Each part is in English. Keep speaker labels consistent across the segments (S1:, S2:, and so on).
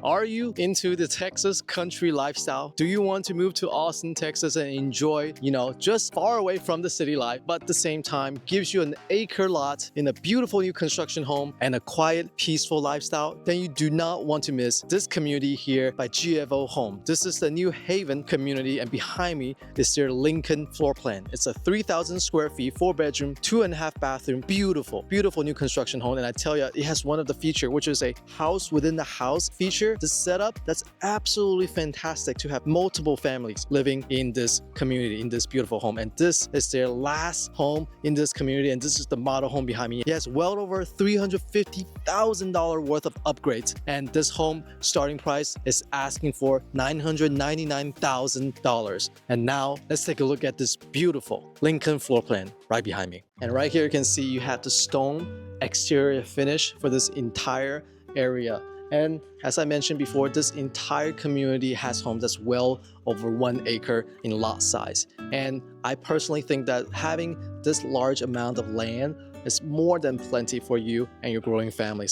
S1: Are you into the Texas country lifestyle? Do you want to move to Austin, Texas and enjoy, just far away from the city life, but at the same time gives you an acre lot in a beautiful new construction home and a quiet, peaceful lifestyle? Then you do not want to miss this community here by GFO Home. This is the New Haven community, and behind me is their Lincoln floor plan. It's a 3,000 square feet, 4-bedroom, 2.5 bathroom, beautiful new construction home. And I tell you, it has one of the features, which is a house within the house feature. The setup, that's absolutely fantastic to have multiple families living in this community, in this beautiful home. And this is their last home in this community, and this is the model home behind me. It has well over $350,000 worth of upgrades, and this home starting price is asking for $999,000. And now let's take a look at this beautiful Lincoln floor plan right behind me. And right here you can see you have the stone exterior finish for this entire area. And as I mentioned before, this entire community has homes that's well over 1 acre in lot size. And I personally think that having this large amount of land is more than plenty for you and your growing family.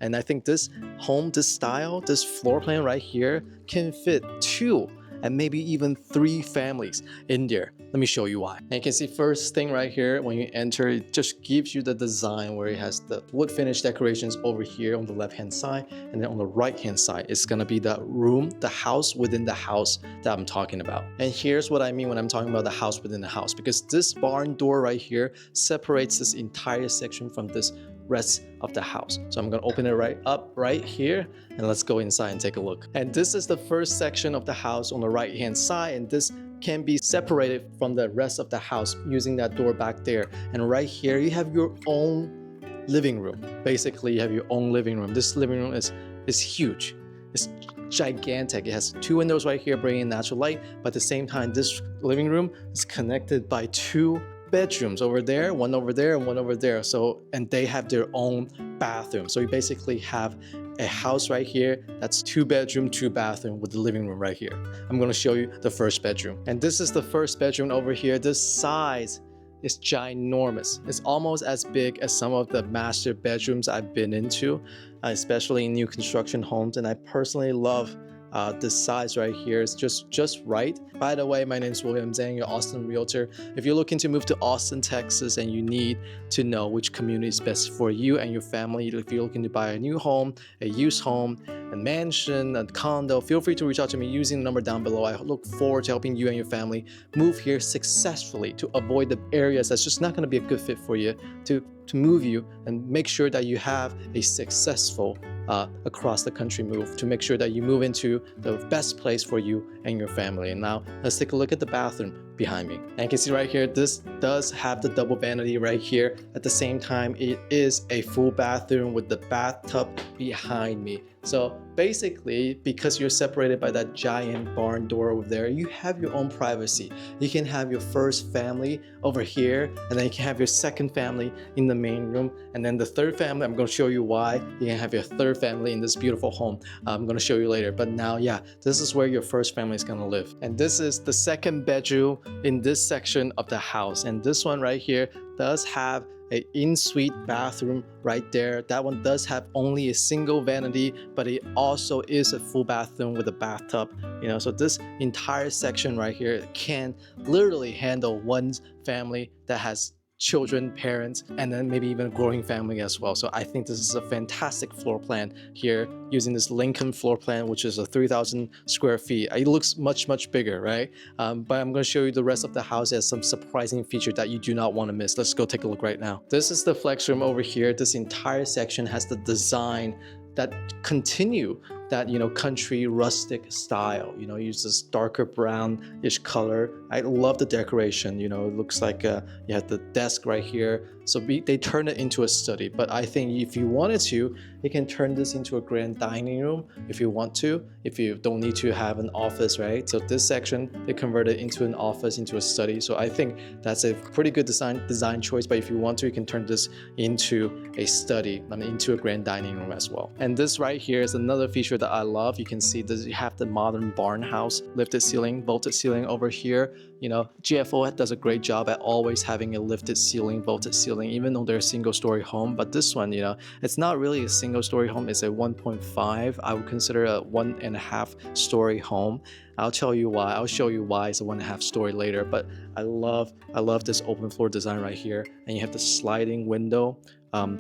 S1: And I think this home, this style, this floor plan right here can fit 2 and maybe even 3 families in there. Let me show you why. And you can see first thing right here, when you enter, it just gives you the design where it has the wood finish decorations over here on the left hand side, and then on the right hand side it's gonna be the room, the house within the house that I'm talking about. And here's what I mean when I'm talking about the house within the house, because this barn door right here separates this entire section from this rest of the house. So I'm gonna open it right up right here, and let's go inside and take a look. And this is the first section of the house on the right hand side, and this can be separated from the rest of the house using that door back there. And right here you have your own living room. Basically you have your own living room. This living room is huge. It's gigantic. It has 2 windows right here bringing in natural light, but at the same time this living room is connected by 2 bedrooms over there, one over there and one over there. And they have their own bathroom. So you basically have a house right here that's 2 bedroom, 2 bathroom with the living room right here. I'm going to show you the first bedroom. And this is the first bedroom over here. This size is ginormous. It's almost as big as some of the master bedrooms I've been into, especially in new construction homes. And I personally love this size right here. Is just right. By the way, my name is William Zhang, your Austin realtor. If you're looking to move to Austin, Texas, and you need to know which community is best for you and your family, if you're looking to buy a new home, a used home, a mansion, a condo, feel free to reach out to me using the number down below. I look forward to helping you and your family move here successfully to avoid the areas that's just not going to be a good fit for you, to move you and make sure that you have a successful across the country move, to make sure that you move into the best place for you and your family. And now let's take a look at the bathroom behind me. And you can see right here, this does have the double vanity right here. At the same time, it is a full bathroom with the bathtub behind me. So basically, because you're separated by that giant barn door over there, you have your own privacy. You can have your first family over here, and then you can have your second family in the main room, and then the third family, I'm going to show you why you can have your third family in this beautiful home. I'm going to show you later, but now, yeah, this is where your first family is going to live. And this is the second bedroom in this section of the house, and this one right here does have an in-suite bathroom right there. That one does have only a single vanity, but it also is a full bathroom with a bathtub. So this entire section right here can literally handle one family that has children, parents, and then maybe even a growing family as well. So I think this is a fantastic floor plan here using this Lincoln floor plan, which is a 3,000 square feet. It looks much bigger, right? But I'm going to show you the rest of the house. It has some surprising features that you do not want to miss. Let's go take a look right now. This is the flex room over here. This entire section has the design that continue that country rustic style. Use this darker brownish color. I love the decoration. It looks like you have the desk right here. So they turn it into a study. But I think if you wanted to, you can turn this into a grand dining room if you want to, if you don't need to have an office, right? So this section, they converted into an office, into a study. So I think that's a pretty good design choice. But if you want to, you can turn this into a study, into a grand dining room as well. And this right here is another feature feature that I love. You can see this, you have the modern barn house, lifted ceiling, vaulted ceiling over here. You know, GFO does a great job at always having a lifted ceiling, vaulted ceiling, even though they're a single story home. But this one, you know, it's not really a single story home, it's a 1.5. I would consider a 1.5 story home. I'll tell you why. I'll show you why it's a 1.5 story later. But I love this open floor design right here. And you have the sliding window,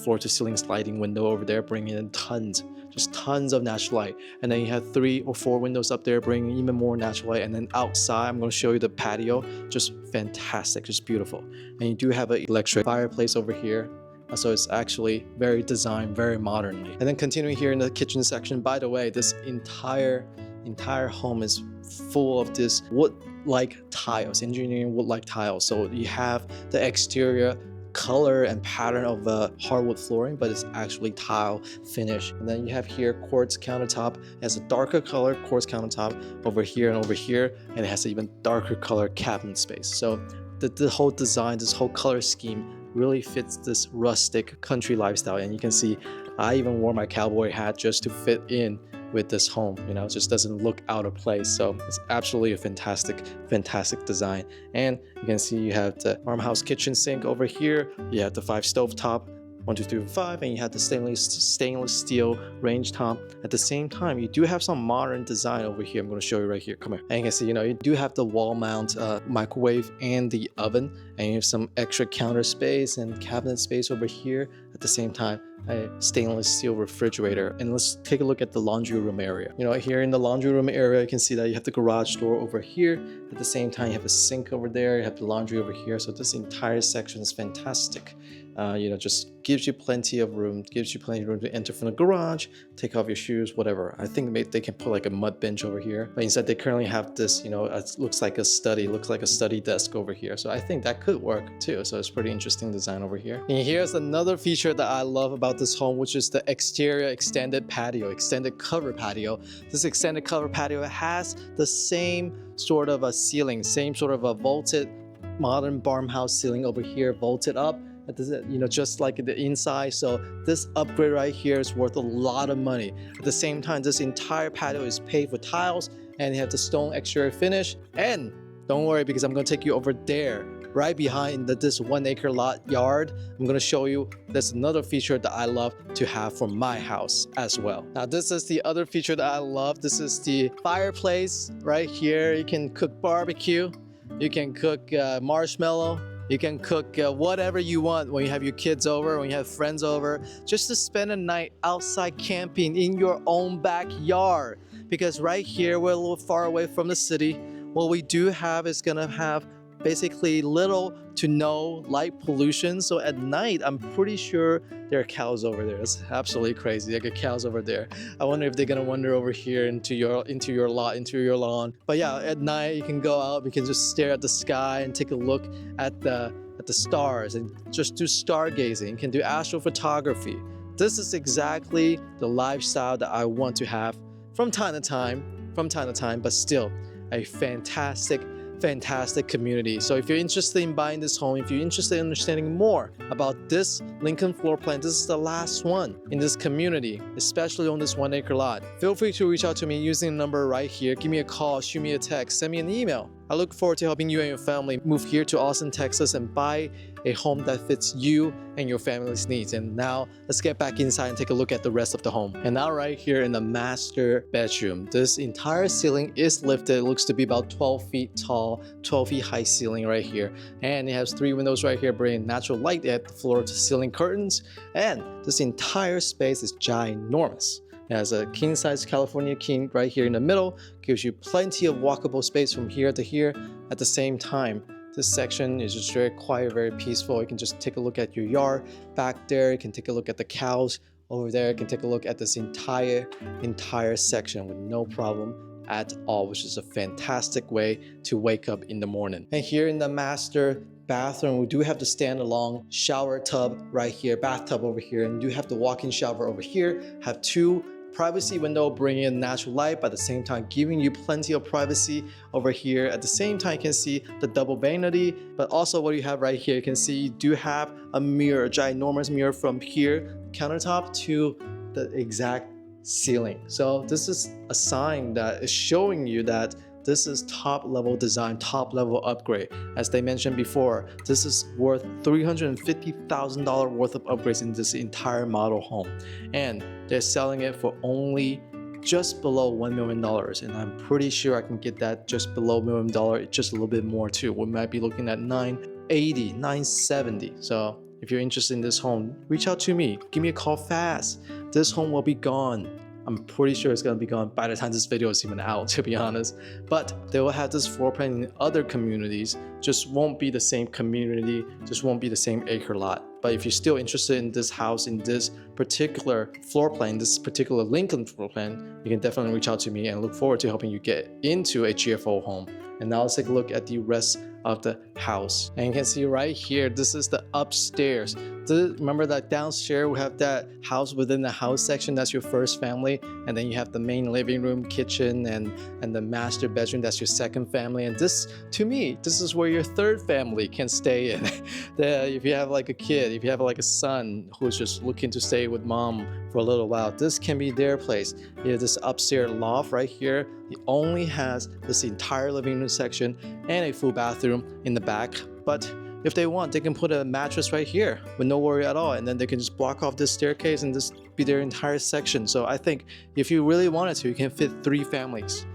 S1: floor to ceiling sliding window over there, bringing in just tons of natural light. And then you have 3 or 4 windows up there, bringing even more natural light. And then outside, I'm going to show you the patio, just fantastic, just beautiful. And you do have an electric fireplace over here. So it's actually very designed, very modernly. And then continuing here in the kitchen section, by the way, this entire home is full of this wood-like tiles, engineering wood-like tiles. So you have the exterior color and pattern of hardwood flooring, but it's actually tile finish. And then you have here quartz countertop. It has a darker color quartz countertop over here and over here, and it has an even darker color cabinet space. So the whole design, this whole color scheme really fits this rustic country lifestyle. And you can see I even wore my cowboy hat just to fit in with this home. You know, it just doesn't look out of place. So it's absolutely a fantastic design. And you can see you have the farmhouse kitchen sink over here. You have the 5 stove top, 1, 2, 3, 5, and you have the stainless steel range top. At the same time, you do have some modern design over here. I'm going to show you right here. Come here. And you can see, you know, you do have the wall mount microwave and the oven, and you have some extra counter space and cabinet space over here. At the same time, a stainless steel refrigerator. And let's take a look at the laundry room area. You know, here in the laundry room area, you can see that you have the garage door over here. At the same time, you have a sink over there, you have the laundry over here. So this entire section is fantastic. You know, just gives you plenty of room, to enter from the garage, take off your shoes, whatever. I think they can put like a mud bench over here, but instead they currently have this, you know, it looks like a study desk over here. So I think that could work too. So it's pretty interesting design over here. And here's another feature that I love about this home, which is the exterior extended cover patio. This extended cover patio has the same sort of a ceiling, same sort of a vaulted modern farmhouse ceiling over here, vaulted up. You know, just like the inside. So this upgrade right here is worth a lot of money. At the same time, this entire patio is paid for tiles, and you have the stone exterior finish. And don't worry, because I'm going to take you over there, right behind this 1 acre lot yard. I'm going to show you there's another feature that I love to have for my house as well. Now this is the other feature that I love. This is the fireplace right here. You can cook barbecue, you can cook marshmallow, you can cook whatever you want when you have your kids over, when you have friends over, just to spend a night outside camping in your own backyard. Because right here, we're a little far away from the city. What we do have is gonna have basically little to no light pollution. So at night, I'm pretty sure there are cows over there. It's absolutely crazy. There are cows over there. I wonder if they're gonna wander over here into your lawn. But yeah, at night you can go out, you can just stare at the sky and take a look at the stars and just do stargazing. You can do astrophotography. This is exactly the lifestyle that I want to have from time to time, but still a fantastic community. So if you're interested in buying this home, if you're interested in understanding more about this Lincoln floor plan, this is the last one in this community, especially on this 1 acre lot. Feel free to reach out to me using the number right here. Give me a call, shoot me a text, send me an email. I look forward to helping you and your family move here to Austin, Texas and buy a home that fits you and your family's needs. And now let's get back inside and take a look at the rest of the home. And now right here in the master bedroom, this entire ceiling is lifted. It looks to be about 12 feet tall, 12 feet high ceiling right here. And it has 3 windows right here, bringing natural light at the floor to ceiling curtains. And this entire space is ginormous. It has a king-size California king right here in the middle, gives you plenty of walkable space from here to here. At the same time, this section is just very quiet, very peaceful. You can just take a look at your yard back there. You can take a look at the cows over there. You can take a look at this entire section with no problem at all, which is a fantastic way to wake up in the morning. And here in the master bathroom, we do have the standalone shower tub right here, bathtub over here, and you do have the walk-in shower over here. Have 2 privacy window, bringing in natural light, but at the same time giving you plenty of privacy over here. At the same time, you can see the double vanity, but also what you have right here, you can see you do have a mirror, a ginormous mirror from here, countertop to the exact ceiling. So this is a sign that is showing you that this is top level design, top level upgrade. As they mentioned before, this is worth $350,000 worth of upgrades in this entire model home. And they're selling it for only just below $1 million. And I'm pretty sure I can get that just below $1 million, just a little bit more too. We might be looking at 980, 970. So if you're interested in this home, reach out to me. Give me a call fast. This home will be gone. I'm pretty sure it's gonna be gone by the time this video is even out, to be honest. But they will have this floor plan in other communities, just won't be the same community, just won't be the same acre lot. But if you're still interested in this house, in this particular floor plan, this particular Lincoln floor plan, you can definitely reach out to me and look forward to helping you get into a GFO home. And now let's take a look at the rest of the house. And you can see right here, this is the upstairs. Remember that downstairs we have that house within the house section, that's your first family, and then you have the main living room, kitchen, and the master bedroom, that's your second family. And this, to me, this is where your third family can stay in. If you have like a kid, if you have like a son who's just looking to stay with mom for a little while, this can be their place. You have this upstairs loft right here. It only has this entire living room section and a full bathroom in the back, but if they want, they can put a mattress right here with no worry at all, and then they can just block off this staircase and this be their entire section. So I think if you really wanted to, you can fit three families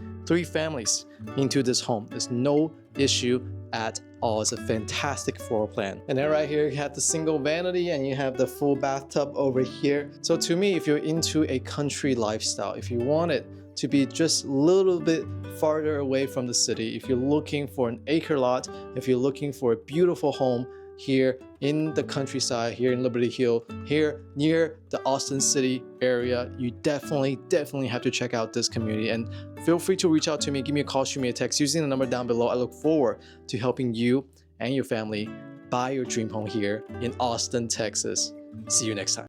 S1: into this home. There's no issue at all. It's a fantastic floor plan. And then right here you have the single vanity and you have the full bathtub over here. So to me, if you're into a country lifestyle, if you want it to be just a little bit farther away from the city, if you're looking for an acre lot, if you're looking for a beautiful home here in the countryside, here in Liberty Hill, here near the Austin City area, you definitely have to check out this community. And feel free to reach out to me, give me a call, shoot me a text using the number down below. I look forward to helping you and your family buy your dream home here in Austin, Texas. See you next time.